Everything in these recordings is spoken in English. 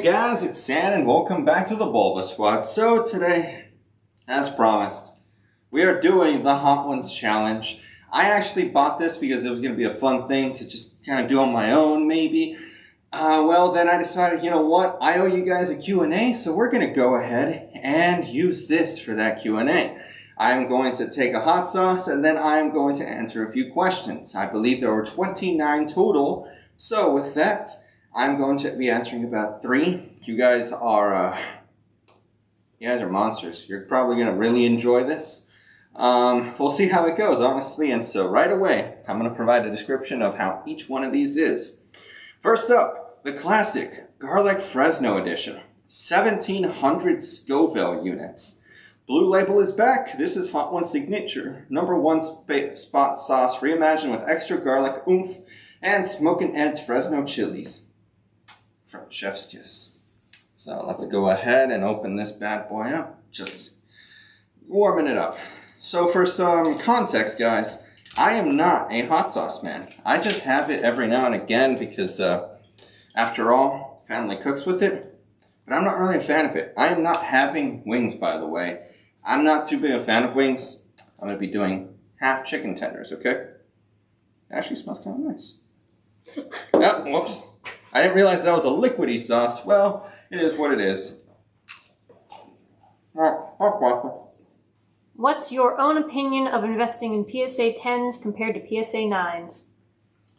guys, it's San and welcome back to the BulbaSquad. So today, as promised, we are doing the Hot Ones Challenge. I actually bought this because it was going to be a fun thing to just kind of do on my own, maybe. Well, then I decided, you know what, I owe you guys a Q&A, so we're going to go ahead and use this for that Q&A. I'm going to take a hot sauce and then I'm going to answer a few questions. I believe there were 29 total, so with that, I'm going to be answering about 3. You guys are monsters. You're probably going to really enjoy this. We'll see how it goes, honestly. And so right away, I'm going to provide a description of how each one of these is. First up, the classic Garlic Fresno Edition. 1,700 Scoville units. Blue Label is back. This is Hot One's signature. #1 spot sauce reimagined with extra garlic oomph and Smokin' Ed's Fresno chilies. From Chef's Kiss. So let's go ahead and open this bad boy up. Just warming it up. So for some context, guys, I am not a hot sauce man. I just have it every now and again because, after all, family cooks with it. But I'm not really a fan of it. I am not having wings, by the way. I'm not too big a fan of wings. I'm going to be doing half chicken tenders, okay? It actually smells kind of nice. Oh, whoops. I didn't realize that was a liquidy sauce. Well, it is what it is. What's your own opinion of investing in PSA 10s compared to PSA 9s?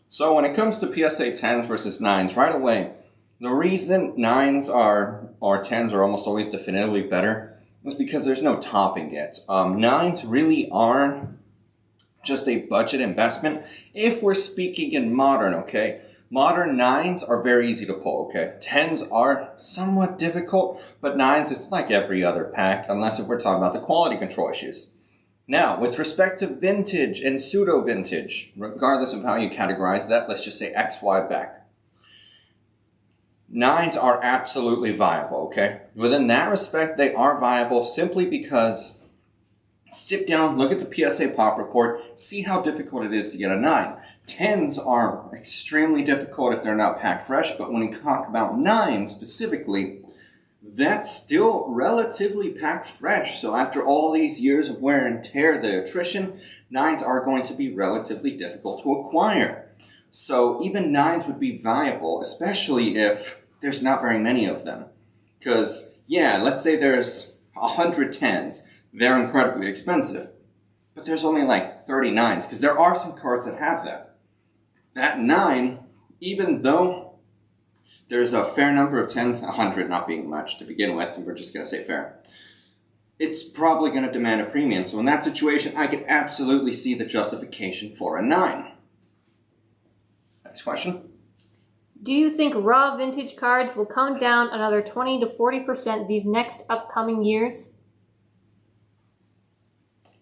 So when it comes to PSA 10s versus 9s, right away, the reason 9s or 10s are almost always definitively better is because there's no topping yet. 9s really are just a budget investment if we're speaking in modern, okay? Modern 9s are very easy to pull, okay? 10s are somewhat difficult, but 9s, it's like every other pack, unless if we're talking about the quality control issues. Now, with respect to vintage and pseudo-vintage, regardless of how you categorize that, let's just say XY back. 9s are absolutely viable, okay? Within that respect, they are viable simply because sit down, look at the PSA pop report, see how difficult it is to get a 9. 10s are extremely difficult if they're not packed fresh, but when we talk about 9 specifically, that's still relatively packed fresh. So after all these years of wear and tear, the attrition, 9s are going to be relatively difficult to acquire. So even 9s would be viable, especially if there's not very many of them. Because, yeah, let's say there's 100 10s. They're incredibly expensive. But there's only like 39s, because there are some cards that have that. That 9, even though there's a fair number of 10s, 100 not being much to begin with, and we're just going to say fair, it's probably going to demand a premium. So in that situation, I could absolutely see the justification for a 9. Next question. Do you think raw vintage cards will come down another 20 to 40% these next upcoming years?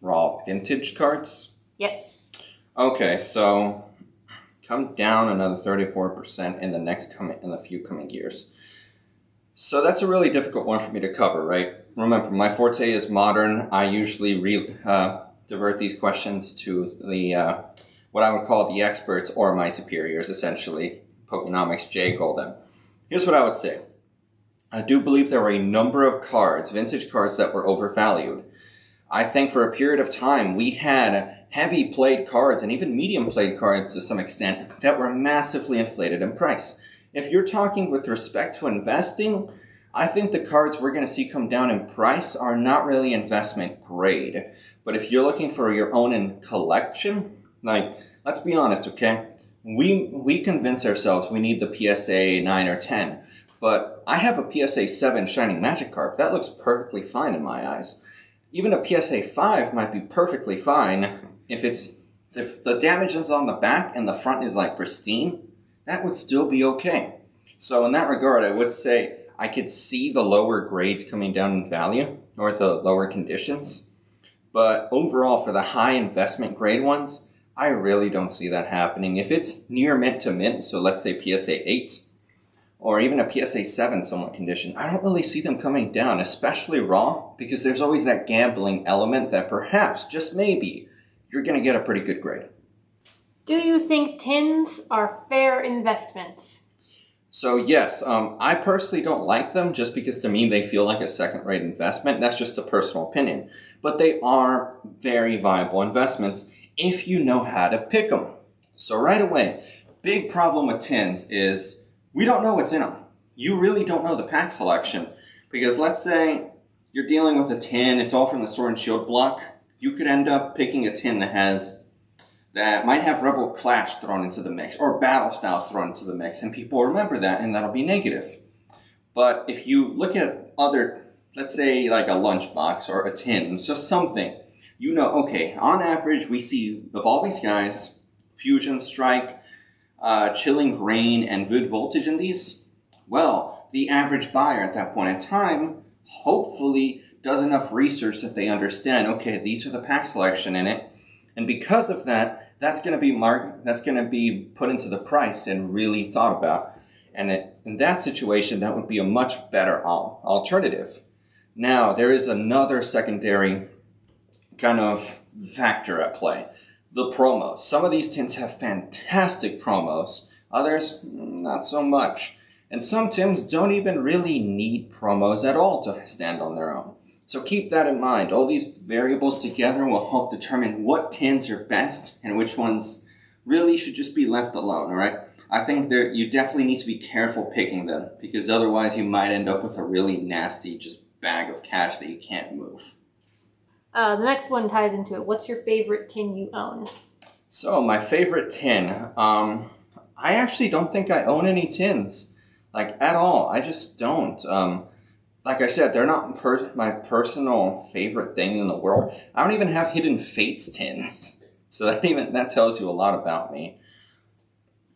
Raw vintage cards? Yes. Okay, so come down another 34% in the few coming years. So that's a really difficult one for me to cover, right? Remember, my forte is modern. I usually divert these questions to the what I would call the experts or my superiors, essentially. Pokenomics J call them. Here's what I would say. I do believe there were a number of cards, vintage cards, that were overvalued. I think for a period of time, we had heavy played cards and even medium played cards to some extent that were massively inflated in price. If you're talking with respect to investing, I think the cards we're going to see come down in price are not really investment grade. But if you're looking for your own in collection, like, let's be honest, okay? We convince ourselves we need the PSA 9 or 10. But I have a PSA 7 Shining Magikarp. That looks perfectly fine in my eyes. Even a PSA 5 might be perfectly fine if the damage is on the back and the front is like pristine. That would still be okay. So in that regard, I would say I could see the lower grades coming down in value or the lower conditions. But overall, for the high investment grade ones, I really don't see that happening. If it's near mint to mint, so let's say PSA 8, or even a PSA 7 somewhat condition, I don't really see them coming down, especially raw, because there's always that gambling element that perhaps, just maybe, you're going to get a pretty good grade. Do you think tins are fair investments? So yes, I personally don't like them just because to me they feel like a second-rate investment. That's just a personal opinion. But they are very viable investments if you know how to pick them. So right away, big problem with tins is we don't know what's in them. You really don't know the pack selection. Because let's say you're dealing with a tin, it's all from the Sword and Shield block. You could end up picking a tin that might have Rebel Clash thrown into the mix, or Battle Styles thrown into the mix, and people remember that, and that'll be negative. But if you look at other, let's say like a lunchbox or a tin, it's just something, you know, okay, on average, we see Evolving Skies, Fusion Strike, Chilling Rain, and Vid Voltage in these. Well, the average buyer at that point in time hopefully does enough research that they understand, okay, these are the pack selection in it, and because of that, that's going to be put into the price and really thought about. And in that situation, that would be a much better alternative. Now, there is another secondary kind of factor at play. The promos. Some of these tins have fantastic promos. Others, not so much. And some tins don't even really need promos at all to stand on their own. So keep that in mind. All these variables together will help determine what tins are best and which ones really should just be left alone, alright? I think you definitely need to be careful picking them, because otherwise you might end up with a really nasty just bag of cash that you can't move. The next one ties into it. What's your favorite tin you own? So, my favorite tin. I actually don't think I own any tins. Like, at all. I just don't. Like I said, they're not my personal favorite thing in the world. I don't even have Hidden Fates tins. So that tells you a lot about me.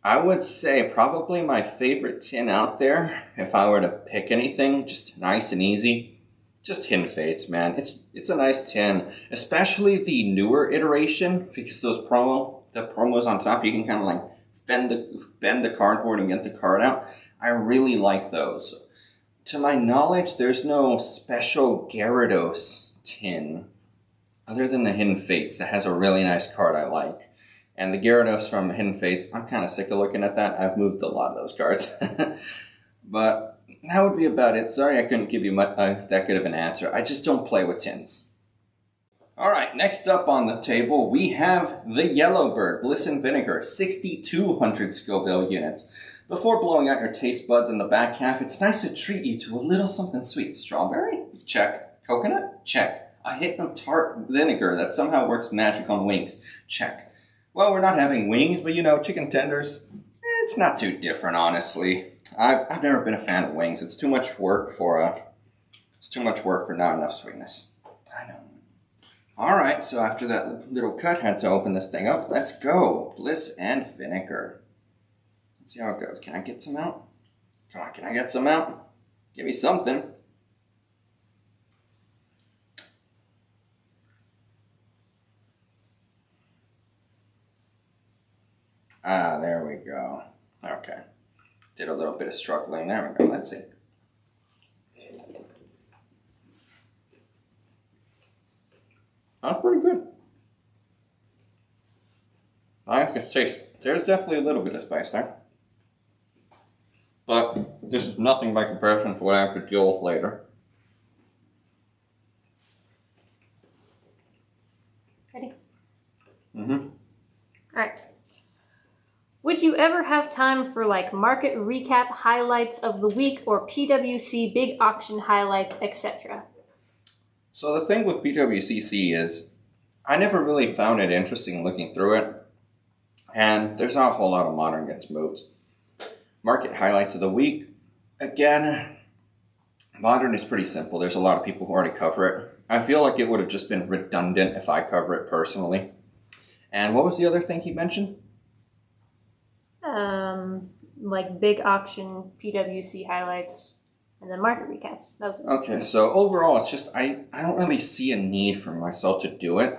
I would say probably my favorite tin out there, if I were to pick anything, just nice and easy, just Hidden Fates, man. It's a nice tin, especially the newer iteration, because the promos on top, you can kind of like bend the cardboard and get the card out. I really like those. To my knowledge, there's no special Gyarados tin other than the Hidden Fates that has a really nice card I like. And the Gyarados from Hidden Fates, I'm kind of sick of looking at that. I've moved a lot of those cards. But that would be about it. Sorry I couldn't give you that good of an answer. I just don't play with tins. Alright, next up on the table, we have the Yellowbird Bliss and Vinegar, 6,200 Scoville units. Before blowing out your taste buds in the back half, it's nice to treat you to a little something sweet. Strawberry? Check. Coconut? Check. A hint of tart vinegar that somehow works magic on wings? Check. Well, we're not having wings, but chicken tenders, it's not too different, honestly. I've never been a fan of wings. It's too much work for not enough sweetness. I know. Alright, so after that little cut, had to open this thing up. Let's go. Bliss and Vinegar. Let's see how it goes. Can I get some out? Come on, can I get some out? Give me something. Ah, there we go. Okay. Did a little bit of struggling. There we go. Let's see. That's pretty good. I can taste. There's definitely a little bit of spice there. But this is nothing by comparison to what I have to deal with later. Ready? Mm-hmm. Alright. Would you ever have time for market recap highlights of the week or PWC big auction highlights, etc.? So the thing with PWCC is I never really found it interesting looking through it. And there's not a whole lot of Modern gets moved. Market highlights of the week. Again, Modern is pretty simple. There's a lot of people who already cover it. I feel like it would have just been redundant if I cover it personally. And what was the other thing he mentioned? Big auction, PWC highlights, and then market recaps. Okay, so overall, it's just I don't really see a need for myself to do it.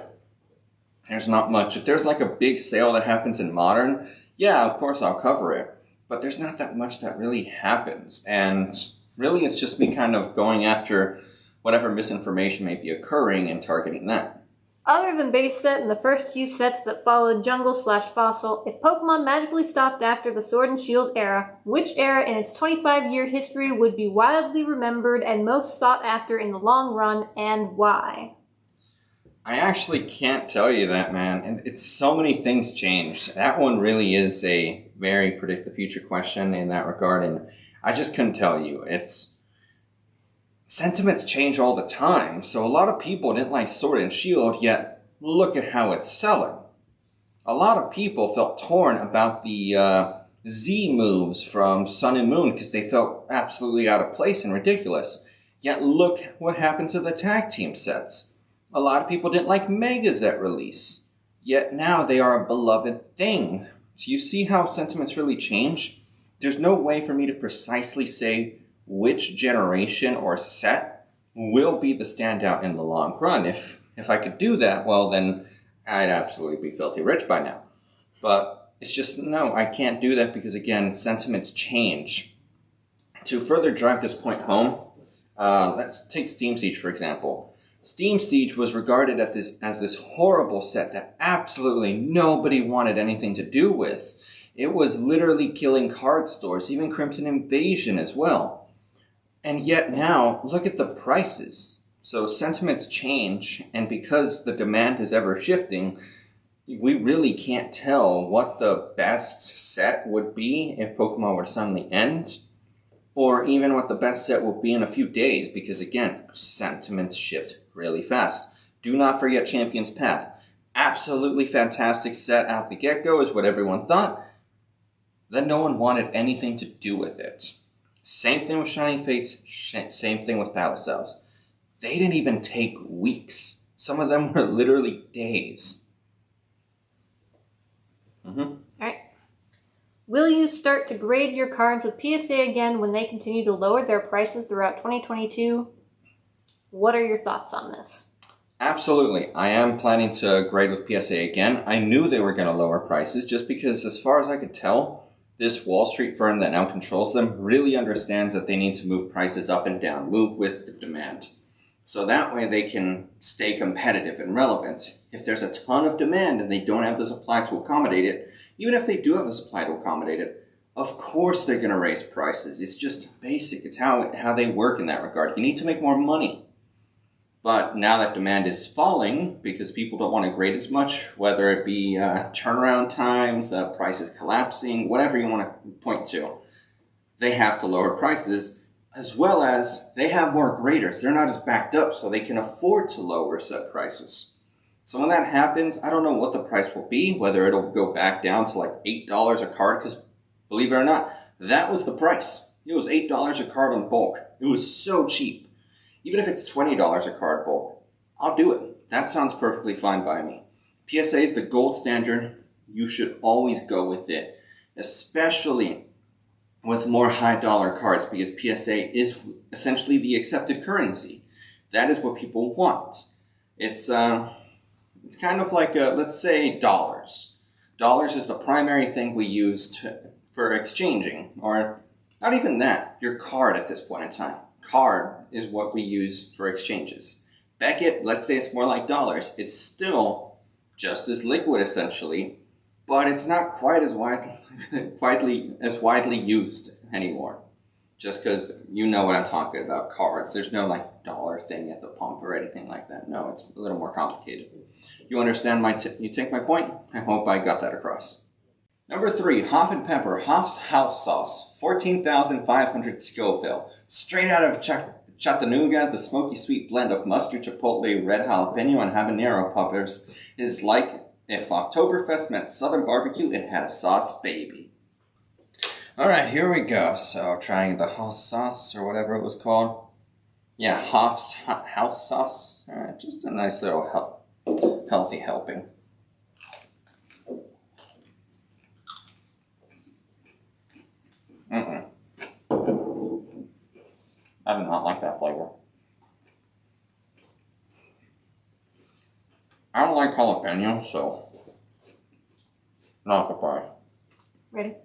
There's not much. If there's a big sale that happens in Modern, yeah, of course I'll cover it. But there's not that much that really happens. And really it's just me kind of going after whatever misinformation may be occurring and targeting that. Other than base set and the first few sets that followed Jungle/Fossil, if Pokemon magically stopped after the Sword and Shield era, which era in its 25-year history would be wildly remembered and most sought after in the long run, and why? I actually can't tell you that, man. And it's so many things changed. That one really is a very predict the future question in that regard, and I just couldn't tell you. Sentiments change all the time, so a lot of people didn't like Sword and Shield, yet look at how it's selling. A lot of people felt torn about the Z moves from Sun and Moon because they felt absolutely out of place and ridiculous. Yet look what happened to the tag team sets. A lot of people didn't like Megas at release, yet now they are a beloved thing. So you see how sentiments really change? There's no way for me to precisely say which generation or set will be the standout in the long run. If I could do that, well then I'd absolutely be filthy rich by now. But it's just, no, I can't do that because again, sentiments change. To further drive this point home, let's take Steam Siege for example. Steam Siege was regarded as this horrible set that absolutely nobody wanted anything to do with. It was literally killing card stores, even Crimson Invasion as well. And yet now, look at the prices. So sentiments change, and because the demand is ever shifting, we really can't tell what the best set would be if Pokemon were to suddenly end, or even what the best set will be in a few days, because again, sentiments shift really fast. Do not forget Champion's Path. Absolutely fantastic set out the get-go is what everyone thought. Then no one wanted anything to do with it. Same thing with Shining Fates, same thing with Battle Cells. They didn't even take weeks. Some of them were literally days. Alright. Will you start to grade your cards with PSA again when they continue to lower their prices throughout 2022? What are your thoughts on this? Absolutely. I am planning to grade with PSA again. I knew they were going to lower prices just because as far as I could tell, this Wall Street firm that now controls them really understands that they need to move prices up and down, move with the demand. So that way they can stay competitive and relevant. If there's a ton of demand and they don't have the supply to accommodate it, even if they do have the supply to accommodate it, of course they're going to raise prices. It's just basic. It's how they work in that regard. You need to make more money. But now that demand is falling, because people don't want to grade as much, whether it be turnaround times, prices collapsing, whatever you want to point to, they have to lower prices, as well as they have more graders. They're not as backed up, so they can afford to lower set prices. So when that happens, I don't know what the price will be, whether it'll go back down to like $8 a card, because believe it or not, that was the price. It was $8 a card on bulk. It was so cheap. Even if it's $20 a card bulk, I'll do it. That sounds perfectly fine by me. PSA is the gold standard. You should always go with it, especially with more high dollar cards, because PSA is essentially the accepted currency. That is what people want. It's kind of like, let's say, dollars. Dollars is the primary thing we use for exchanging, or not even that, your card at this point in time. Card is what we use for exchanges. Beckett, let's say it's more like dollars. It's still just as liquid essentially, but it's not quite as widely used anymore. Just because you know what I'm talking about, cards. There's no like dollar thing at the pump or anything like that. No, it's a little more complicated. You understand you take my point? I hope I got that across. Number 3, Hoff and Pepper, Hoff's House Sauce, 14,500 Scoville. Straight out of Chattanooga, the smoky sweet blend of mustard, chipotle, red jalapeno, and habanero peppers is like if Oktoberfest met Southern barbecue, it had a sauce baby. Alright, here we go. So, trying the Hoff sauce, or whatever it was called. Yeah, Hoff's House Sauce. Alright, just a nice little healthy helping. I do not like that flavor. I don't like jalapeno, so not surprised. Ready?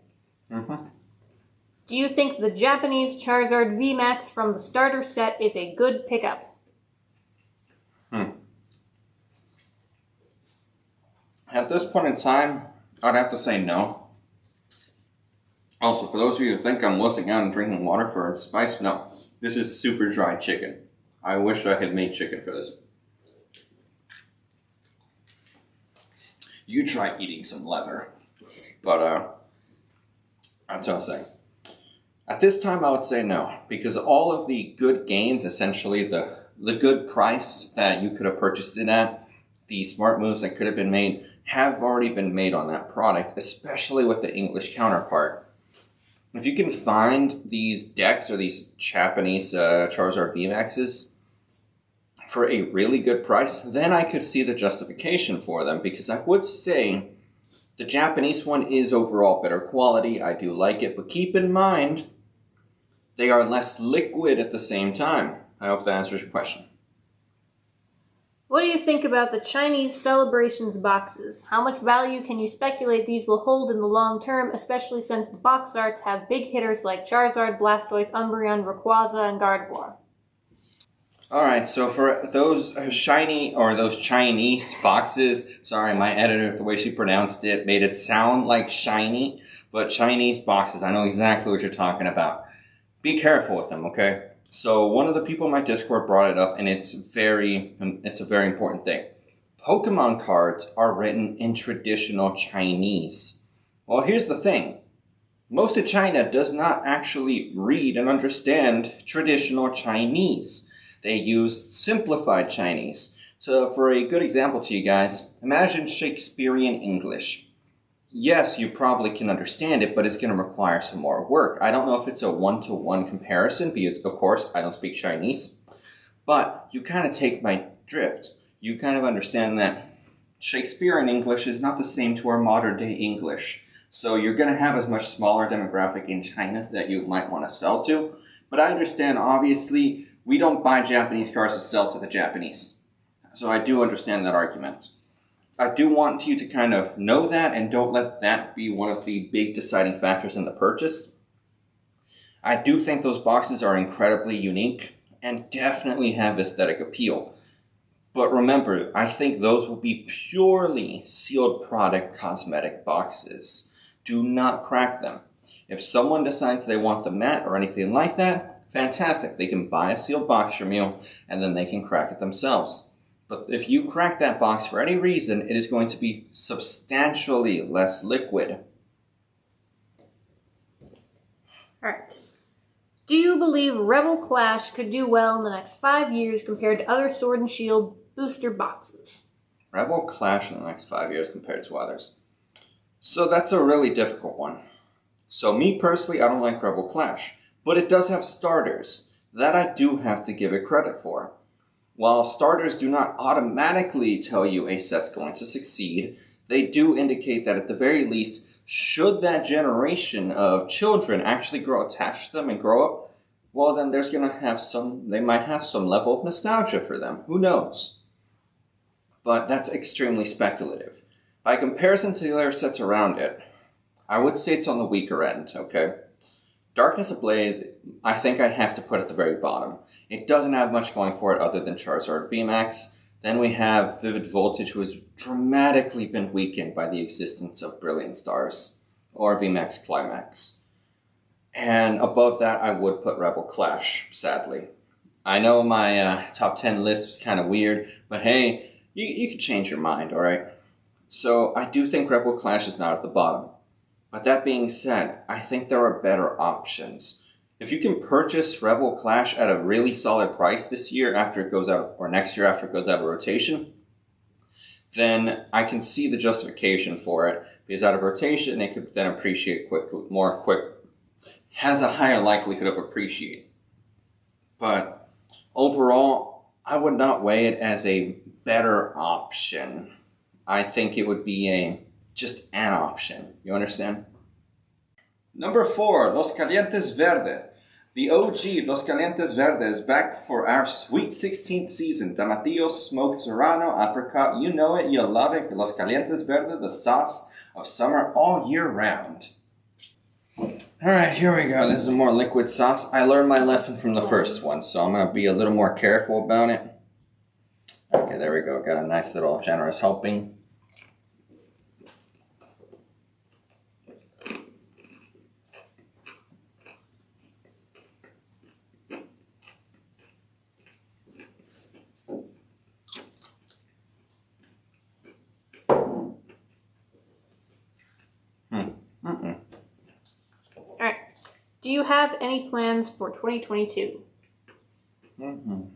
Do you think the Japanese Charizard VMAX from the starter set is a good pickup? this point in time, I'd have to say no. Also, for those of you who think I'm wussing out and drinking water for spice, no. This is super dry chicken. I wish I had made chicken for this. You try eating some leather. But, that's what I'm saying. At this time, I would say no, because all of the good gains, essentially the good price that you could have purchased it at, the smart moves that could have been made, have already been made on that product, especially with the English counterpart. If you can find these decks or these Japanese Charizard VMAXs for a really good price, then I could see the justification for them, because I would say the Japanese one is overall better quality. I do like it, but keep in mind, they are less liquid at the same time. I hope that answers your question. What do you think about the Chinese Celebrations boxes? How much value can you speculate these will hold in the long term, especially since the box arts have big hitters like Charizard, Blastoise, Umbreon, Rayquaza, and Gardevoir? Alright, so for those shiny, or those Chinese boxes, sorry, my editor, the way she pronounced it, made it sound like shiny, but Chinese boxes, I know exactly what you're talking about. Be careful with them, okay? So one of the people in my Discord brought it up, and it's a very important thing. Pokemon cards are written in traditional Chinese. Well, here's the thing. Most of China does not actually read and understand traditional Chinese. They use simplified Chinese. So for a good example to you guys, imagine Shakespearean English. Yes, you probably can understand it, but it's going to require some more work. I don't know if it's a one-to-one comparison, because, of course, I don't speak Chinese. But you kind of take my drift. You kind of understand that Shakespearean English is not the same to our modern-day English. So you're going to have a much smaller demographic in China that you might want to sell to. But I understand, obviously, we don't buy Japanese cars to sell to the Japanese. So I do understand that argument. I do want you to kind of know that, and don't let that be one of the big deciding factors in the purchase. I do think those boxes are incredibly unique and definitely have aesthetic appeal. But remember, I think those will be purely sealed product cosmetic boxes. Do not crack them. If someone decides they want the matte or anything like that, fantastic. They can buy a sealed box from you, and then they can crack it themselves. But if you crack that box for any reason, it is going to be substantially less liquid. Alright. Do you believe Rebel Clash could do well in the next 5 years compared to other Sword and Shield booster boxes? Rebel Clash in the next 5 years compared to others. So that's a really difficult one. So me personally, I don't like Rebel Clash. But it does have starters. That I do have to give it credit for. While starters do not automatically tell you a set's going to succeed, they do indicate that at the very least, should that generation of children actually grow attached to them and grow up, well then there's going to have they might have some level of nostalgia for them. Who knows? But that's extremely speculative. By comparison to the other sets around it, I would say it's on the weaker end, okay? Darkness Ablaze, I think I have to put at the very bottom. It doesn't have much going for it other than Charizard VMAX. Then we have Vivid Voltage, who has dramatically been weakened by the existence of Brilliant Stars, or VMAX Climax. And above that, I would put Rebel Clash, sadly. I know my top 10 list was kind of weird, but hey, you could change your mind, alright? So I do think Rebel Clash is not at the bottom. But that being said, I think there are better options. If you can purchase Rebel Clash at a really solid price this year after it goes out, or next year after it goes out of rotation, then I can see the justification for it. Because out of rotation, it could then appreciate has a higher likelihood of appreciating. But overall, I would not weigh it as a better option. I think it would be just an option. You understand? Number 4, Los Calientes Verde. The OG Los Calientes Verde is back for our sweet 16th season. Tomatillo, smoked serrano, apricot, you know it, you love it. Los Calientes Verde, the sauce of summer all year round. Alright, here we go. This is a more liquid sauce. I learned my lesson from the first one, so I'm going to be a little more careful about it. Okay, there we go. Got a nice little generous helping. Mm-mm. Alright. Do you have any plans for 2022? Mm-mm.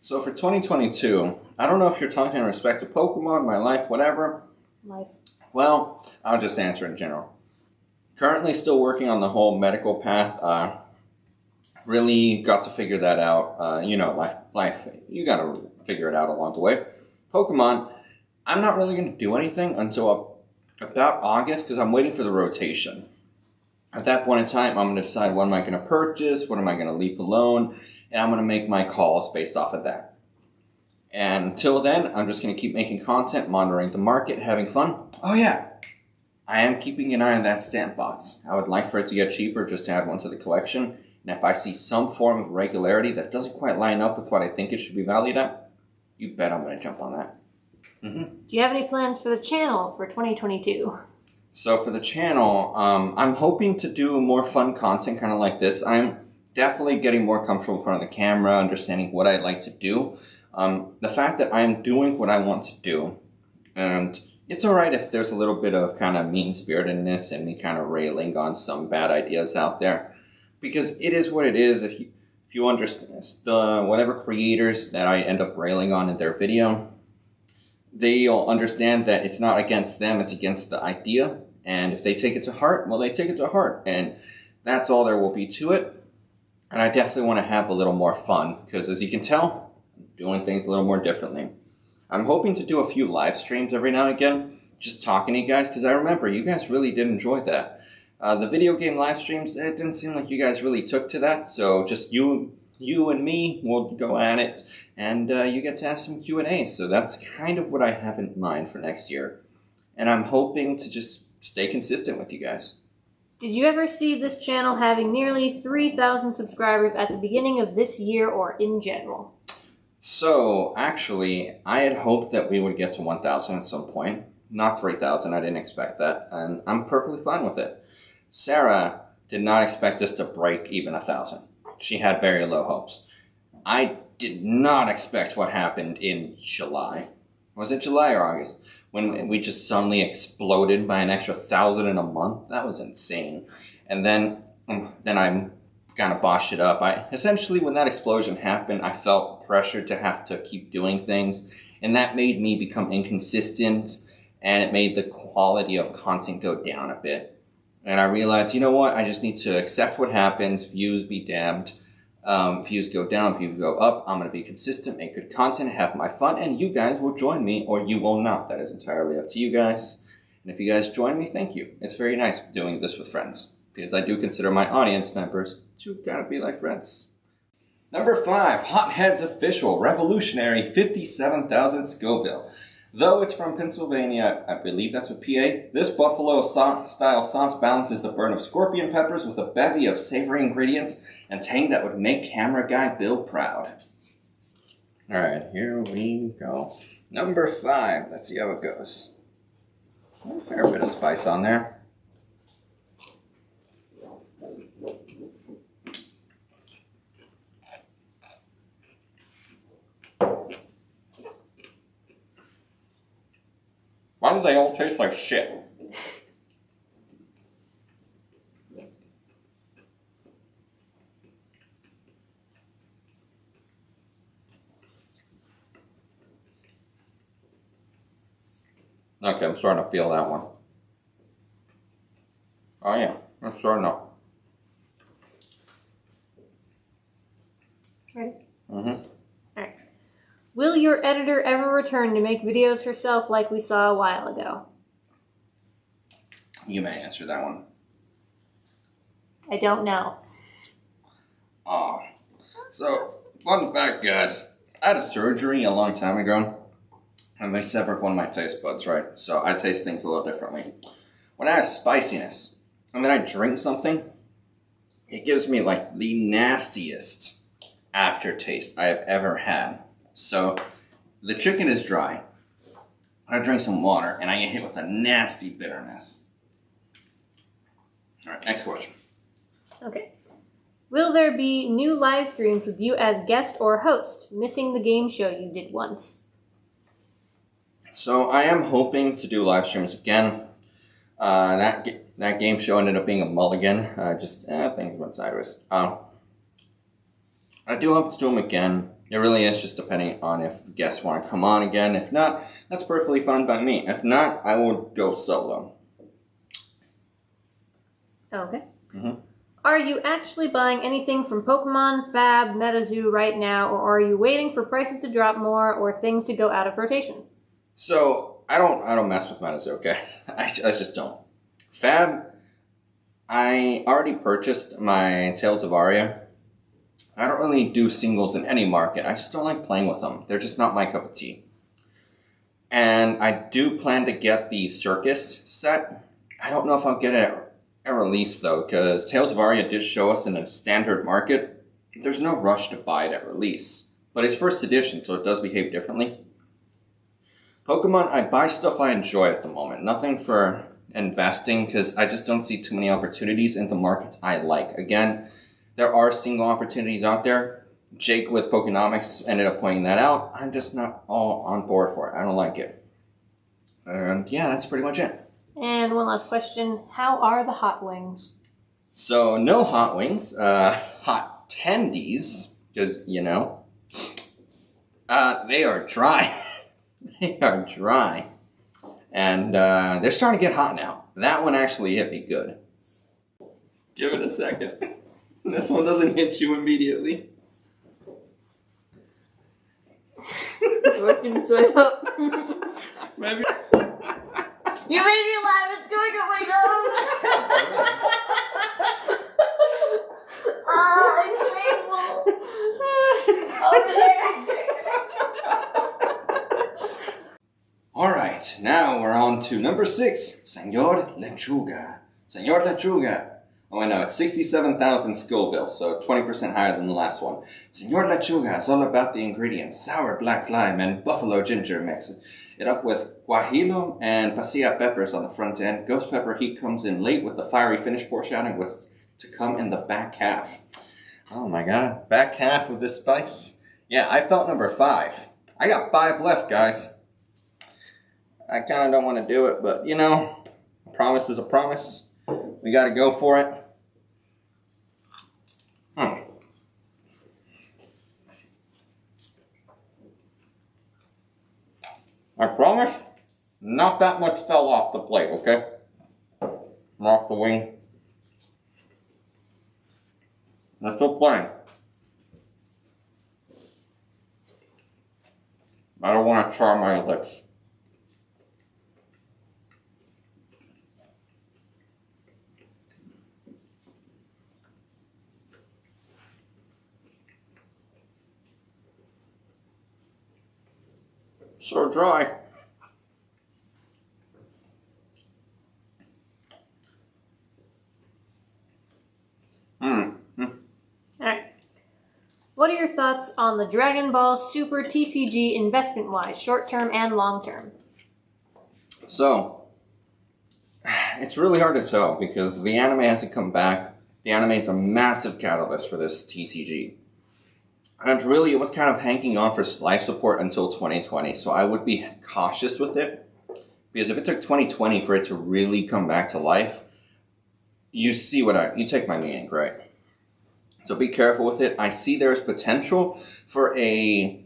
So for 2022, I don't know if you're talking in respect to Pokemon, my life, whatever. Life. Well, I'll just answer in general. Currently still working on the whole medical path. Really got to figure that out. Life, you gotta figure it out along the way. Pokemon, I'm not really going to do anything until about August because I'm waiting for the rotation. At that point in time, I'm going to decide what am I going to purchase, what am I going to leave alone, and I'm going to make my calls based off of that. And until then, I'm just going to keep making content, monitoring the market, having fun. Oh yeah, I am keeping an eye on that stamp box. I would like for it to get cheaper just to add one to the collection. And if I see some form of regularity that doesn't quite line up with what I think it should be valued at, you bet I'm going to jump on that. Mm-hmm. Do you have any plans for the channel for 2022? So for the channel, I'm hoping to do more fun content kind of like this. I'm definitely getting more comfortable in front of the camera, understanding what I'd like to do. The fact that I'm doing what I want to do, and it's alright if there's a little bit of kind of mean-spiritedness and me kind of railing on some bad ideas out there, because it is what it is. If you understand the whatever creators that I end up railing on in their video, they'll understand that it's not against them, it's against the idea. And if they take it to heart, well, they take it to heart. And that's all there will be to it. And I definitely want to have a little more fun, because as you can tell, I'm doing things a little more differently. I'm hoping to do a few live streams every now and again, just talking to you guys, because I remember you guys really did enjoy that. The video game live streams, it didn't seem like you guys really took to that, so just you and me will go at it, and you get to ask some Q&As, so that's kind of what I have in mind for next year. And I'm hoping to just stay consistent with you guys. Did you ever see this channel having nearly 3,000 subscribers at the beginning of this year or in general? So, actually, I had hoped that we would get to 1,000 at some point. Not 3,000, I didn't expect that, and I'm perfectly fine with it. Sarah did not expect us to break even 1,000. She had very low hopes. I did not expect what happened in July. Was it July or August? When we just suddenly exploded by an extra 1,000 in a month? That was insane. And then I kind of botched it up. Essentially, when that explosion happened, I felt pressured to have to keep doing things. And that made me become inconsistent. And it made the quality of content go down a bit. And I realized, you know what? I just need to accept what happens. Views be damned. Views go down, views go up. I'm going to be consistent, make good content, have my fun, and you guys will join me or you will not. That is entirely up to you guys. And if you guys join me, thank you. It's very nice doing this with friends, because I do consider my audience members to kind of be like friends. Number 5, Hotheads Official, Revolutionary 57,000 Scoville. Though it's from Pennsylvania, I believe that's what PA, this buffalo-style sauce balances the burn of scorpion peppers with a bevy of savory ingredients and tang that would make camera guy Bill proud. Alright, here we go. Number 5, let's see how it goes. A fair bit of spice on there. Why do they all taste like shit? Okay, I'm starting to feel that one. Oh yeah, I'm starting to. Ready? Mm-hmm. Alright. Will your editor ever return to make videos herself like we saw a while ago? You may answer that one. I don't know. So, fun fact, guys. I had a surgery a long time ago, and they severed one of my taste buds, right? So I taste things a little differently. When I have spiciness, and then I drink something, it gives me like the nastiest aftertaste I have ever had. So, the chicken is dry. I drink some water, and I get hit with a nasty bitterness. Alright, next question. Okay. Will there be new live streams with you as guest or host, missing the game show you did once? So I am hoping to do live streams again. That game show ended up being a mulligan. Things went sideways. I do hope to do them again. It really is just depending on if guests want to come on again. If not, that's perfectly fine by me. If not, I will go solo. Okay. Mm-hmm. Are you actually buying anything from Pokemon, Fab, MetaZoo right now, or are you waiting for prices to drop more or things to go out of rotation? So I don't mess with MetaZoo, okay? I just don't. Fab, I already purchased my Tales of Aria. I don't really do singles in any market. I just don't like playing with them. They're just not my cup of tea. And I do plan to get the Circus set. I don't know if I'll get it at release though, because Tales of Aria did show us in a standard market. There's no rush to buy it at release. But it's first edition, so it does behave differently. Pokemon, I buy stuff I enjoy at the moment. Nothing for investing, because I just don't see too many opportunities in the markets I like. Again, there are single opportunities out there. Jake with Pokenomics ended up pointing that out. I'm just not all on board for it. I don't like it. And yeah, that's pretty much it. And one last question. How are the hot wings? So, no hot wings. Hot tendies, because, you know, they are dry. They are dry. And they're starting to get hot now. That one actually hit me good. Give it a second. This one doesn't hit you immediately. It's working its way up. Maybe. You made me laugh. It's going up my nose. It's painful. Alright, now we're on to number 6. Señor Lechuga. Señor Lechuga. Oh, I know, it's 67,000 Scoville, so 20% higher than the last one. Señor Lechuga is all about the ingredients. Sour black lime and buffalo ginger mix it up with guajillo and pasilla peppers on the front end. Ghost pepper heat comes in late with the fiery finish foreshadowing what's to come in the back half. Oh my god, back half of this spice? Yeah, I felt number 5. I got 5 left, guys. I kind of don't want to do it, but you know, a promise is a promise. We got to go for it. I promise, not that much fell off the plate, okay? Off the wing. I'm still playing. I don't want to char my lips. So dry. Alright. What are your thoughts on the Dragon Ball Super TCG investment-wise, short-term and long-term? So, it's really hard to tell because the anime hasn't come back. The anime is a massive catalyst for this TCG. And really, it was kind of hanging on for life support until 2020, so I would be cautious with it. Because if it took 2020 for it to really come back to life, you take my meaning, right? So be careful with it. I see there's potential for a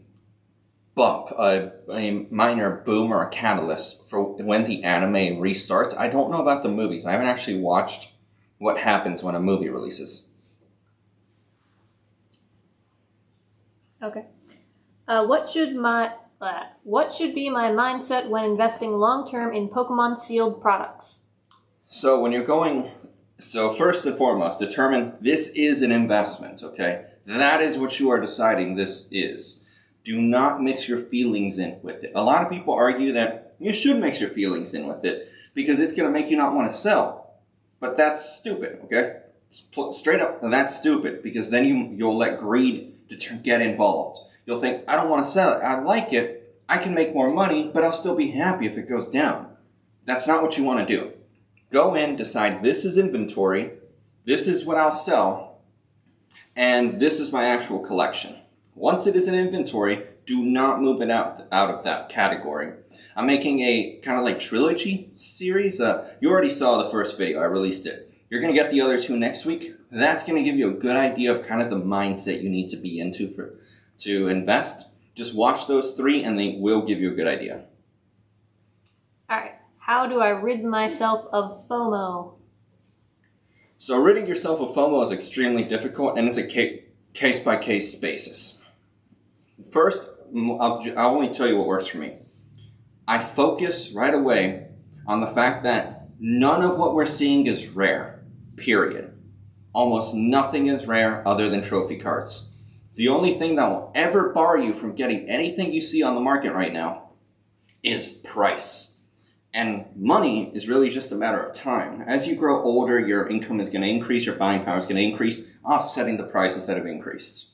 bump, a minor boom or a catalyst for when the anime restarts. I don't know about the movies. I haven't actually watched what happens when a movie releases. Okay. What should be my mindset when investing long-term in Pokemon sealed products? So when you're going... So first and foremost, determine this is an investment, okay? That is what you are deciding this is. Do not mix your feelings in with it. A lot of people argue that you should mix your feelings in with it because it's going to make you not want to sell. But that's stupid, okay? Straight up, that's stupid because then you'll let greed get involved. You'll think, I don't want to sell it. I like it. I can make more money, but I'll still be happy if it goes down. That's not what you want to do. Go in, decide this is inventory, this is what I'll sell, and this is my actual collection. Once it is in inventory, do not move it out of that category. I'm making a kind of like trilogy series. You already saw the first video. I released it. You're going to get the other two next week. That's going to give you a good idea of kind of the mindset you need to be into to invest. Just watch those 3 and they will give you a good idea. All right. How do I rid myself of FOMO? So ridding yourself of FOMO is extremely difficult, and it's a case-by-case basis. First, I'll only tell you what works for me. I focus right away on the fact that none of what we're seeing is rare, period. Almost nothing is rare other than trophy cards. The only thing that will ever bar you from getting anything you see on the market right now is price. And money is really just a matter of time. As you grow older, your income is going to increase, your buying power is going to increase, offsetting the prices that have increased.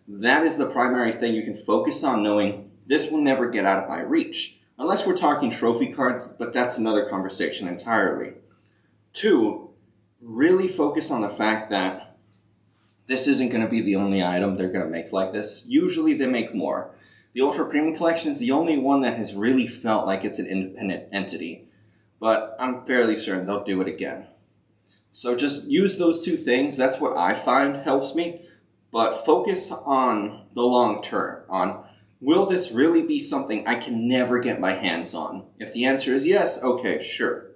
That is the primary thing you can focus on, knowing this will never get out of my reach. Unless we're talking trophy cards, but that's another conversation entirely. 2, really focus on the fact that this isn't going to be the only item they're going to make like this. Usually they make more. The Ultra Premium Collection is the only one that has really felt like it's an independent entity. But I'm fairly certain they'll do it again. So just use those 2 things. That's what I find helps me. But focus on the long term. On, will this really be something I can never get my hands on? If the answer is yes, okay, sure.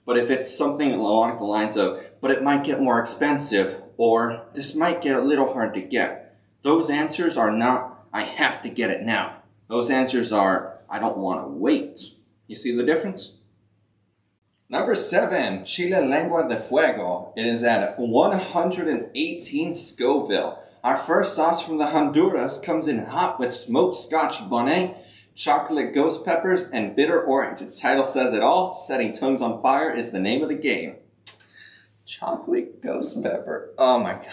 But if it's something along the lines of, but it might get more expensive, or this might get a little hard to get, those answers are not, I have to get it now. Those answers are, I don't want to wait. You see the difference? Number 7, Chile Lengua de Fuego. It is at 118 Scoville. Our first sauce from the Honduras comes in hot with smoked Scotch bonnet, chocolate ghost peppers, and bitter orange. Its title says it all. Setting tongues on fire is the name of the game. Chocolate ghost pepper. Oh my god.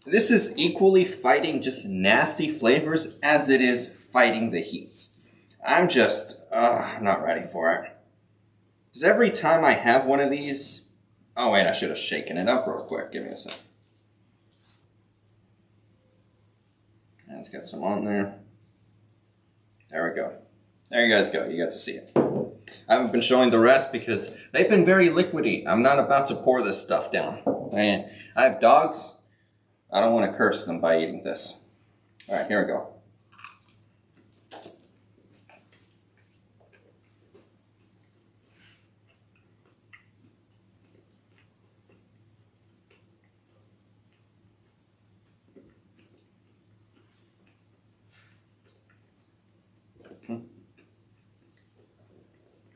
This is equally fighting just nasty flavors as it is fighting the heat. I'm just not ready for it. Because every time I have one of these... Oh wait, I should have shaken it up real quick. Give me a sec. Let's get some on there. There we go. There you guys go. You got to see it. I haven't been showing the rest because they've been very liquidy. I'm not about to pour this stuff down. I have dogs. I don't want to curse them by eating this. All right, here we go.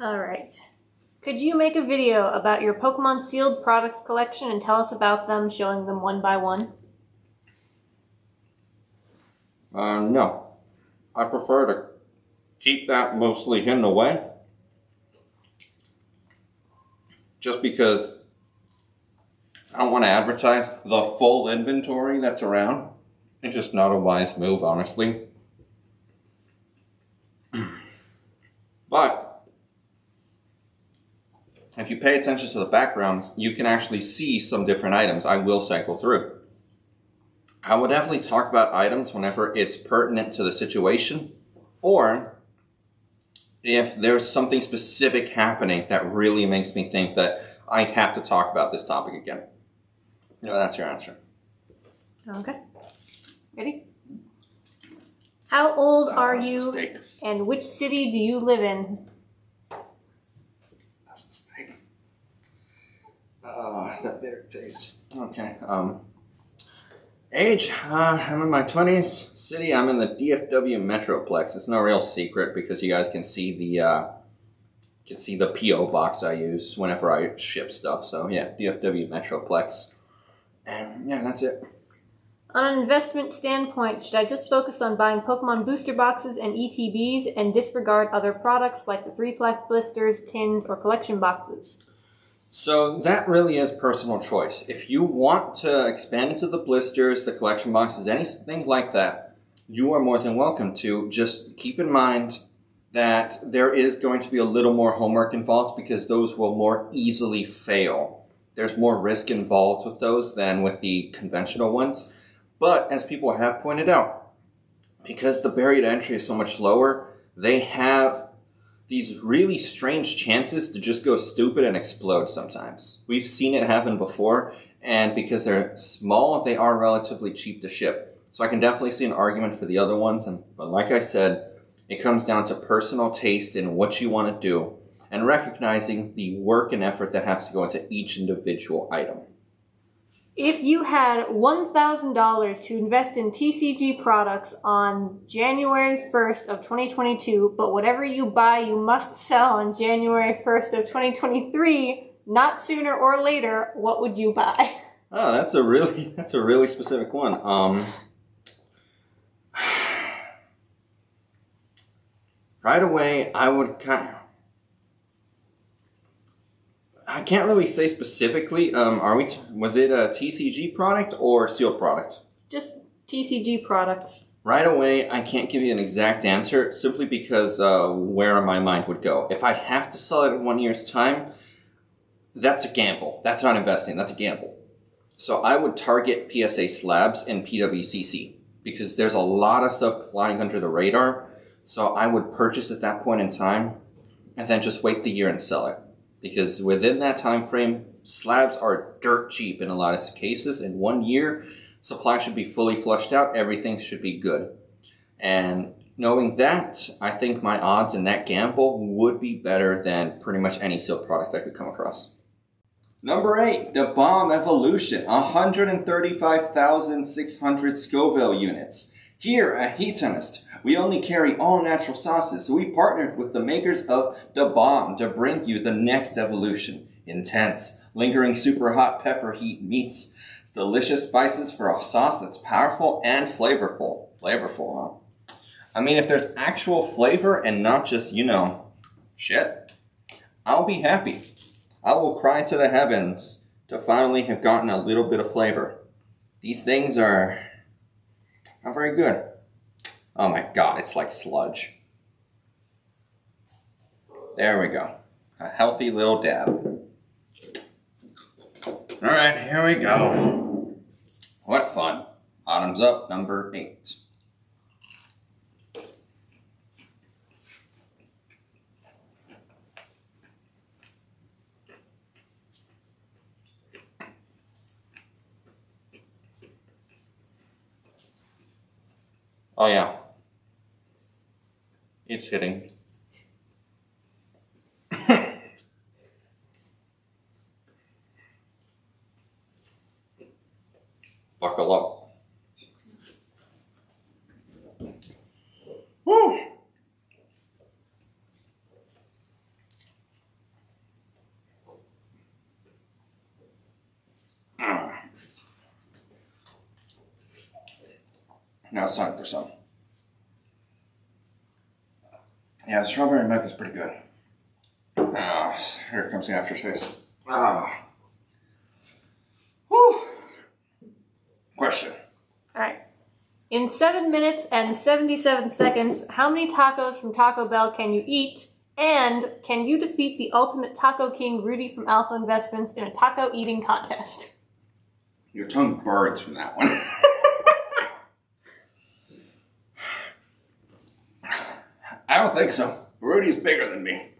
All right. Could you make a video about your Pokemon sealed products collection and tell us about them, showing them one by one? No. I prefer to keep that mostly hidden away. Just because I don't want to advertise the full inventory that's around. It's just not a wise move, honestly. But if you pay attention to the backgrounds, you can actually see some different items. I will cycle through. I will definitely talk about items whenever it's pertinent to the situation, or if there's something specific happening that really makes me think that I have to talk about this topic again. You know, that's your answer. Okay. Ready? How old are you, and which city do you live in? That's a mistake. That bitter taste. Okay. Age, I'm in my 20s. City, I'm in the DFW Metroplex. It's no real secret because you guys can see the P.O. box I use whenever I ship stuff. So yeah, DFW Metroplex. And yeah, that's it. On an investment standpoint, should I just focus on buying Pokemon booster boxes and ETBs and disregard other products like the 3-pack blisters, tins, or collection boxes? So that really is personal choice. If you want to expand into the blisters, the collection boxes, anything like that, you are more than welcome to. Just keep in mind that there is going to be a little more homework involved because those will more easily fail. There's more risk involved with those than with the conventional ones. But as people have pointed out, because the barrier to entry is so much lower, they have these really strange chances to just go stupid and explode sometimes. We've seen it happen before, and because they're small, they are relatively cheap to ship. So I can definitely see an argument for the other ones, but like I said, it comes down to personal taste and what you want to do, and recognizing the work and effort that has to go into each individual item. If you had $1,000 to invest in TCG products on January 1st of 2022, but whatever you buy you must sell on January 1st of 2023, not sooner or later, what would you buy? Oh, that's a really specific one. Right away, I can't really say specifically. Was it a TCG product or sealed product? Just TCG products. Right away, I can't give you an exact answer simply because where my mind would go. If I have to sell it in 1 year's time, that's a gamble. That's not investing. That's a gamble. So I would target PSA slabs and PWCC because there's a lot of stuff flying under the radar. So I would purchase at that point in time and then just wait the year and sell it. Because within that time frame, slabs are dirt cheap in a lot of cases. In 1 year, supply should be fully flushed out. Everything should be good. And knowing that, I think my odds in that gamble would be better than pretty much any sealed product I could come across. Number 8, the Bomb Evolution, 135,600 Scoville units. Here at Heatonist, we only carry all natural sauces, so we partnered with the makers of the Bomb to bring you the next evolution. Intense, lingering super hot pepper heat meets delicious spices for a sauce that's powerful and flavorful. Flavorful, huh? I mean, if there's actual flavor and not just, shit, I'll be happy. I will cry to the heavens to finally have gotten a little bit of flavor. These things are not very good. Oh my god, it's like sludge. There we go. A healthy little dab. Alright, here we go. What fun. Bottoms up, number 8. Oh yeah. It's hitting. Buckle up. Woo! Now it's time for some. Yeah, strawberry milk is pretty good. Ah, here comes the aftertaste. Ah. Whew. Question. Alright. In 7 minutes and 77 seconds, how many tacos from Taco Bell can you eat? And can you defeat the ultimate taco king, Rudy from Alpha Investments, in a taco eating contest? Your tongue burns from that one. I don't think so. Rudy's bigger than me.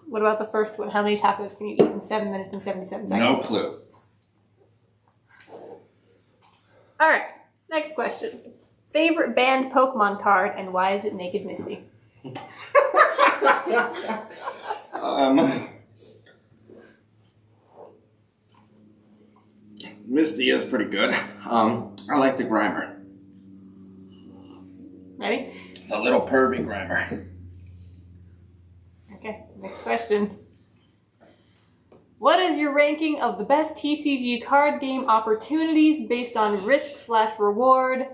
What about the first one? How many tacos can you eat in 7 minutes and 77 seconds? No clue. Alright, next question. Favorite banned Pokemon card, and why is it Naked Misty? Misty is pretty good. I like the Grimer. Ready? The little pervy Grimer. Okay, next question. What is your ranking of the best TCG card game opportunities based on risk/reward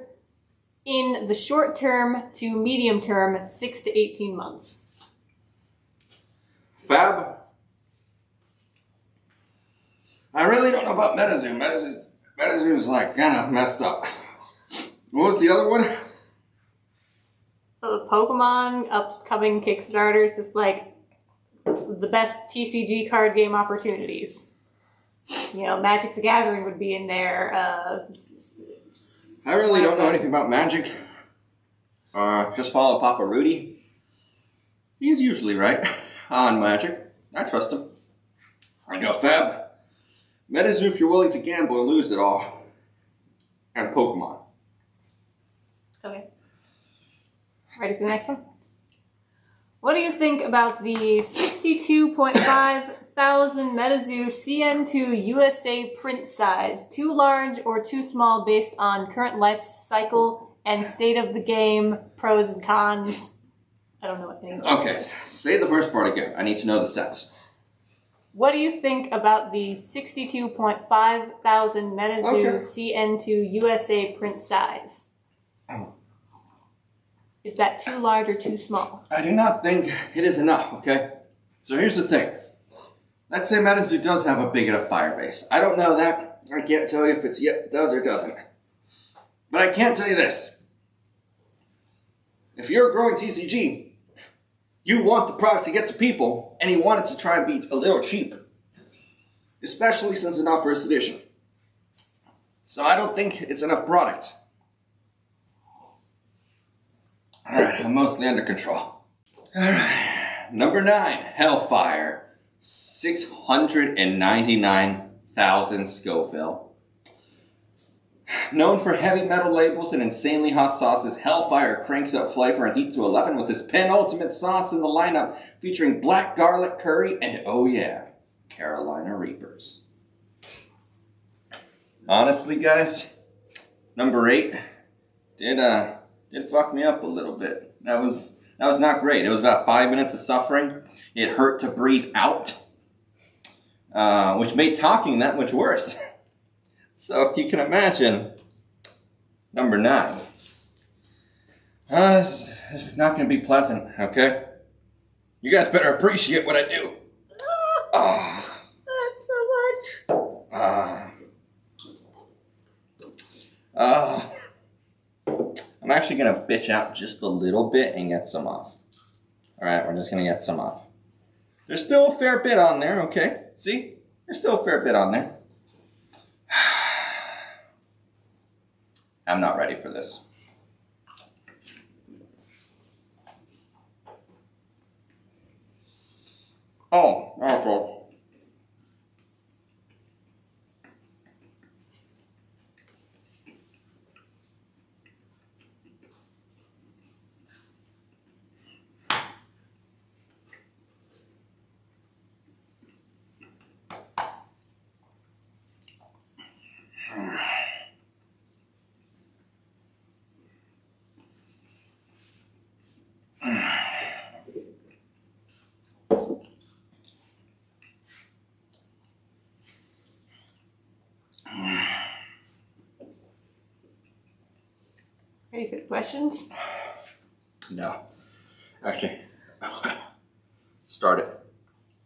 in the short term to medium term, 6 to 18 months? Fab. I really don't know about MetaZoo. MetaZoo is like kind of messed up. What was the other one? So the Pokemon upcoming Kickstarters is like the best TCG card game opportunities. Magic the Gathering would be in there. I really don't know anything about Magic. Just follow Papa Rudy. He's usually right on Magic. I trust him. I got Fab. MetaZoo if you're willing to gamble and lose it all. And Pokemon. Okay. Ready for the next one? What do you think about the 62.5 thousand MetaZoo CN2 USA print size? Too large or too small based on current life cycle and state of the game, pros and cons? I don't know what any of that Okay, is. say the first part again. I need to know the sets. What do you think about the 62.5 thousand MetaZoo CN2 USA print size? Is that too large or too small? I do not think it is enough, okay? So here's the thing. Let's say MetaZoo does have a big enough fire base. I don't know that. I can't tell you if it does or doesn't. But I can tell you this. If you're a growing TCG, you want the product to get to people, and you want it to try and be a little cheap. Especially since it's not first edition. So I don't think it's enough product. Alright, I'm mostly under control. Alright, number 9, Hellfire. 699,000 Scoville. Known for heavy metal labels and insanely hot sauces, Hellfire cranks up flavor and heat to 11 with his penultimate sauce in the lineup, featuring black garlic curry and, oh yeah, Carolina Reapers. Honestly, guys, number 8 did fuck me up a little bit. That was not great. It was about 5 minutes of suffering. It hurt to breathe out, which made talking that much worse. So you can imagine, number 9. This is not going to be pleasant, okay? You guys better appreciate what I do. Not so much. I'm actually going to bitch out just a little bit and get some off. Alright, we're just going to get some off. There's still a fair bit on there, okay? See? There's still a fair bit on there. I'm not ready for this. Oh, okay. Ready for the questions? No. Actually, start it.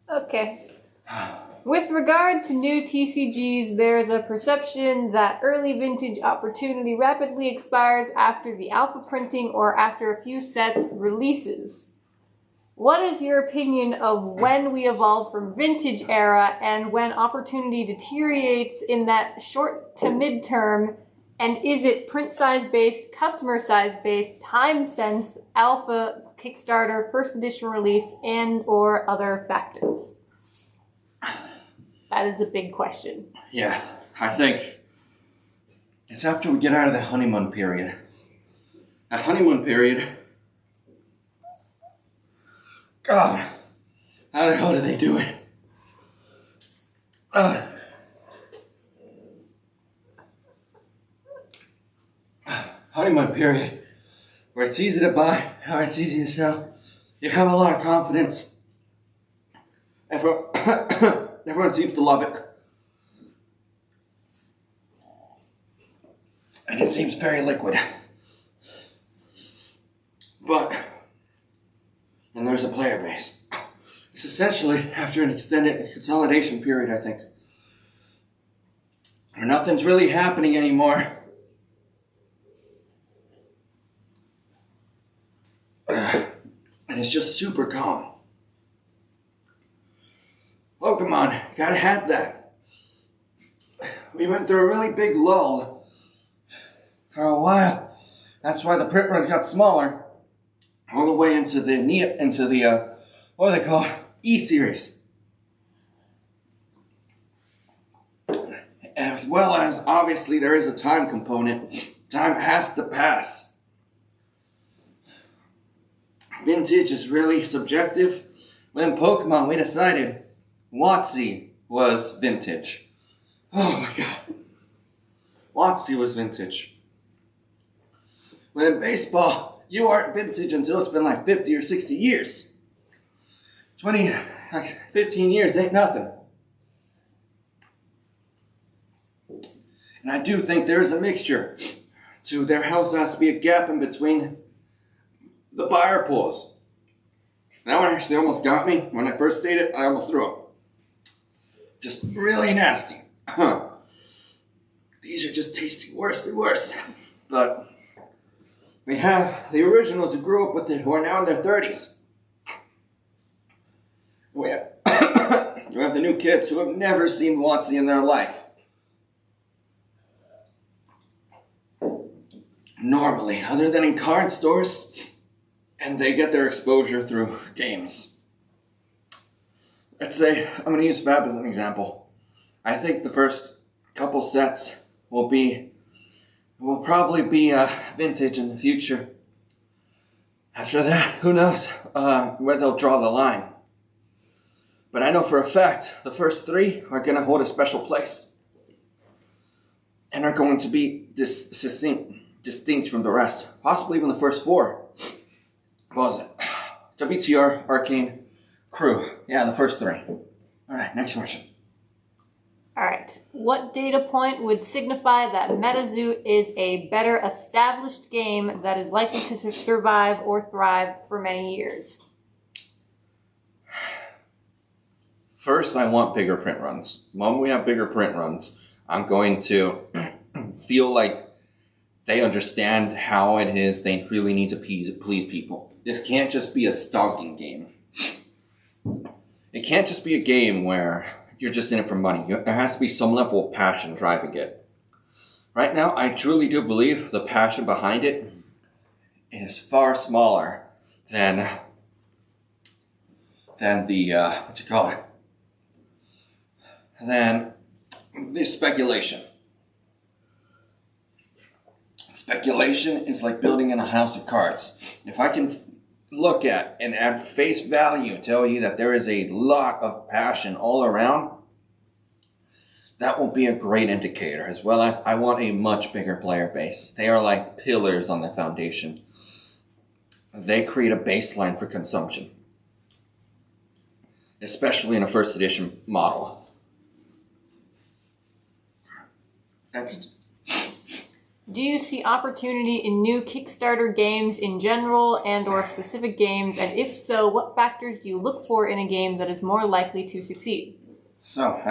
Okay. With regard to new TCGs, there is a perception that early vintage opportunity rapidly expires after the alpha printing or after a few sets releases. What is your opinion of when we evolve from vintage era and when opportunity deteriorates in that short to mid-term? And is it print size based, customer size based, time sense, alpha, Kickstarter, first edition release, and or other factors? That is a big question. Yeah, I think it's after we get out of the honeymoon period. That honeymoon period. God, how the hell do they do it? Honeymoon period, where it's easy to buy, or it's easy to sell. You have a lot of confidence. Everyone seems to love it. And it seems very liquid. But, and there's a player base. It's essentially after an extended consolidation period, I think. Where nothing's really happening anymore. And it's just super calm. Pokemon, gotta have that. We went through a really big lull for a while That's why the print runs got smaller, all the way into the what do they call it? E-series. As well as, obviously, there is a time component. Time has to pass. Vintage is really subjective. When Pokemon, we decided Watsy was vintage. Oh my god. Watsy was vintage. When in baseball, you aren't vintage until it's been like 50 or 60 years. 15 years ain't nothing. And I do think there is a mixture. There has to be a gap in between the buyer pools. That one actually almost got me. When I first ate it, I almost threw up. Just really nasty. These are just tasting worse and worse. But we have the originals who grew up with it, who are now in their 30s. We have the new kids who have never seen Watsy in their life. Normally, other than in card stores, and they get their exposure through games. Let's say, I'm going to use Fab as an example. I think the first couple sets will probably be vintage in the future. After that, who knows where they'll draw the line. But I know for a fact the first three are going to hold a special place. And are going to be distinct from the rest. Possibly even the first four. What was it? WTR, Arcane, Crew. Yeah, the first three. Alright, next question. Alright. What data point would signify that MetaZoo is a better established game that is likely to survive or thrive for many years? First, I want bigger print runs. When we have bigger print runs, I'm going to feel like they understand how it is they really need to please people. This can't just be a stalking game. It can't just be a game where you're just in it for money. There has to be some level of passion driving it. Right now, I truly do believe the passion behind it is far smaller than the than the speculation. Speculation is like building in a house of cards. If I can look at and at face value tell you that there is a lot of passion all around, that will be a great indicator, as well as I want a much bigger player base. They are like pillars on the foundation. They create a baseline for consumption, especially in a first edition model. Next. Do you see opportunity in new Kickstarter games in general and or specific games? And if so, what factors do you look for in a game that is more likely to succeed? So,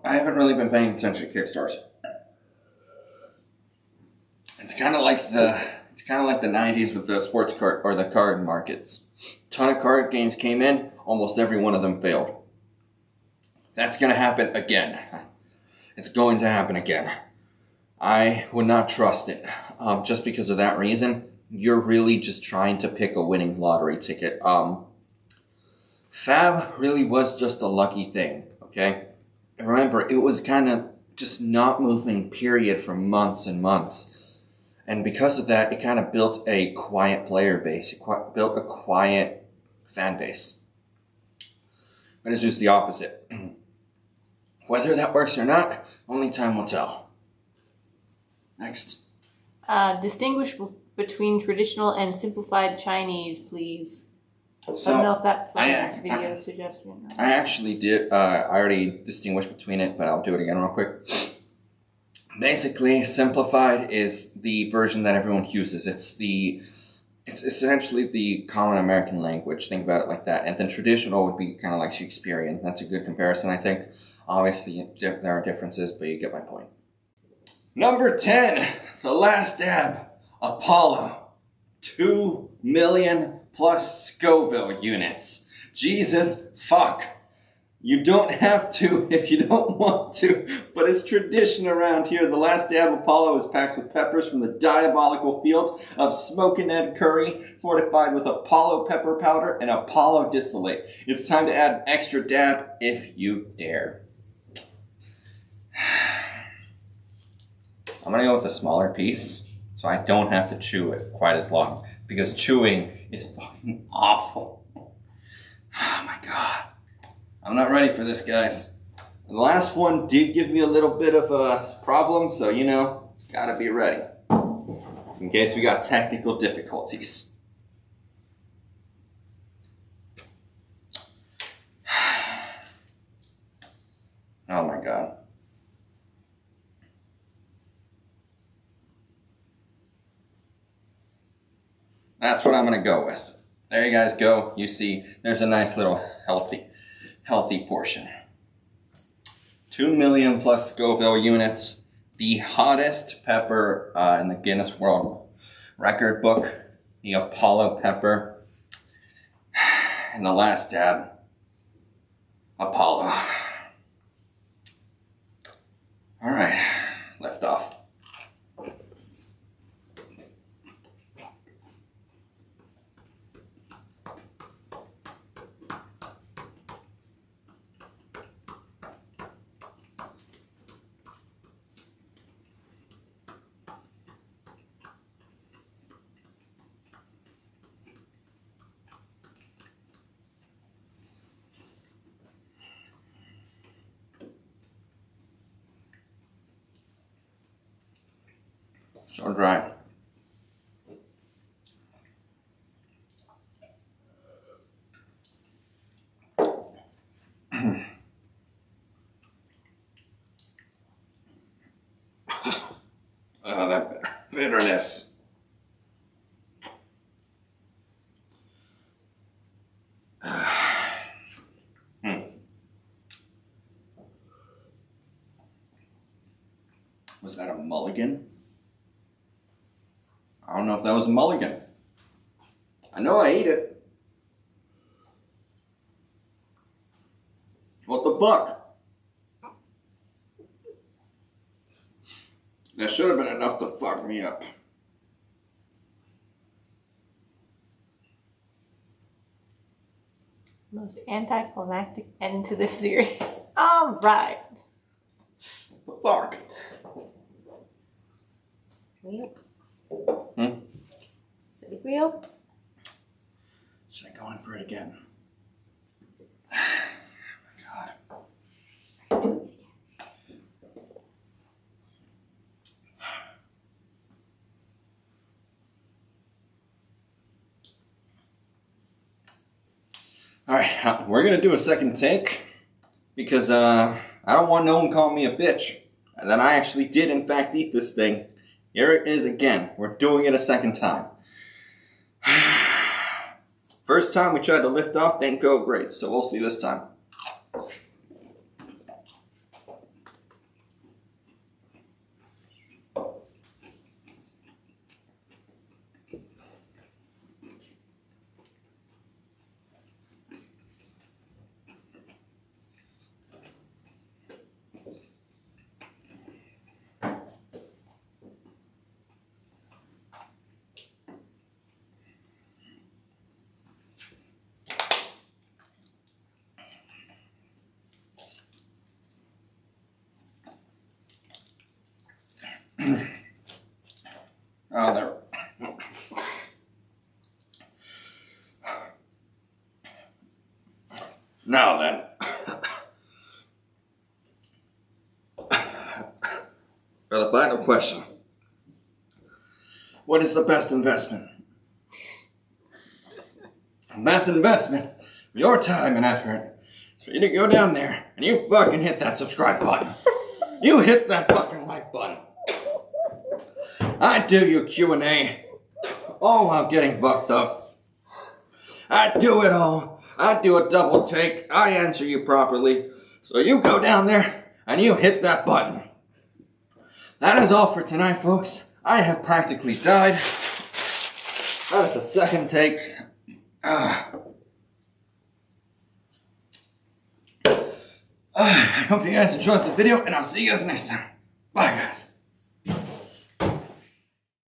I haven't really been paying attention to Kickstarters. It's kind of like the 90s with the sports card or the card markets. A ton of card games came in, almost every one of them failed. That's going to happen again. It's going to happen again. I would not trust it. Just because of that reason, you're really just trying to pick a winning lottery ticket. Fab really was just a lucky thing, okay? And remember, it was kind of just not moving, period, for months and months. And because of that, it kind of built a quiet player base. It built a quiet fan base. But it's just the opposite. Whether that works or not, only time will tell. Next. Distinguish between traditional and simplified Chinese, please. So, I don't know if that's a video suggestion. I actually did. I already distinguished between it, but I'll do it again real quick. Basically, simplified is the version that everyone uses. It's essentially the common American language. Think about it like that. And then traditional would be kind of like Shakespearean. That's a good comparison, I think. Obviously, there are differences, but you get my point. Number 10, the last dab, Apollo. 2 million plus Scoville units. Jesus fuck. You don't have to if you don't want to, but it's tradition around here. The last dab Apollo is packed with peppers from the diabolical fields of Smokin' Ed Curry, fortified with Apollo pepper powder and Apollo distillate. It's time to add an extra dab if you dare. I'm gonna go with a smaller piece so I don't have to chew it quite as long, because chewing is fucking awful. Oh my god. I'm not ready for this, guys. The last one did give me a little bit of a problem, so you know, gotta be ready in case we got technical difficulties. Oh my god. That's what I'm gonna go with. There you guys go. You see, there's a nice little healthy portion. 2 million plus Scoville units. The hottest pepper in the Guinness World Record book. The Apollo pepper. And the last dab, Apollo. All right, lift off. So dry. Oh, that bitterness. Was that a mulligan? I don't know if that was a mulligan. I know I ate it. What the fuck? That should have been enough to fuck me up. Most anticlimactic end to this series. All right. What the fuck? Wheel. Hmm? City wheel. Should I go in for it again? Oh my god. Alright, we're gonna do a second take because I don't want no one calling me a bitch. And then I actually did in fact eat this thing. Here it is again. We're doing it a second time. First time we tried to lift off, didn't go great, so we'll see this time. Oh, there. Now then. For the final question. What is the best investment? Best investment of your time and effort is for you to go down there and you fucking hit that subscribe button. You hit that fucking like button. I do your Q&A all while getting bucked up. I do it all. I do a double take. I answer you properly. So you go down there and you hit that button. That is all for tonight, folks. I have practically died. That is the second take. I hope you guys enjoyed the video, and I'll see you guys next time. Bye, guys.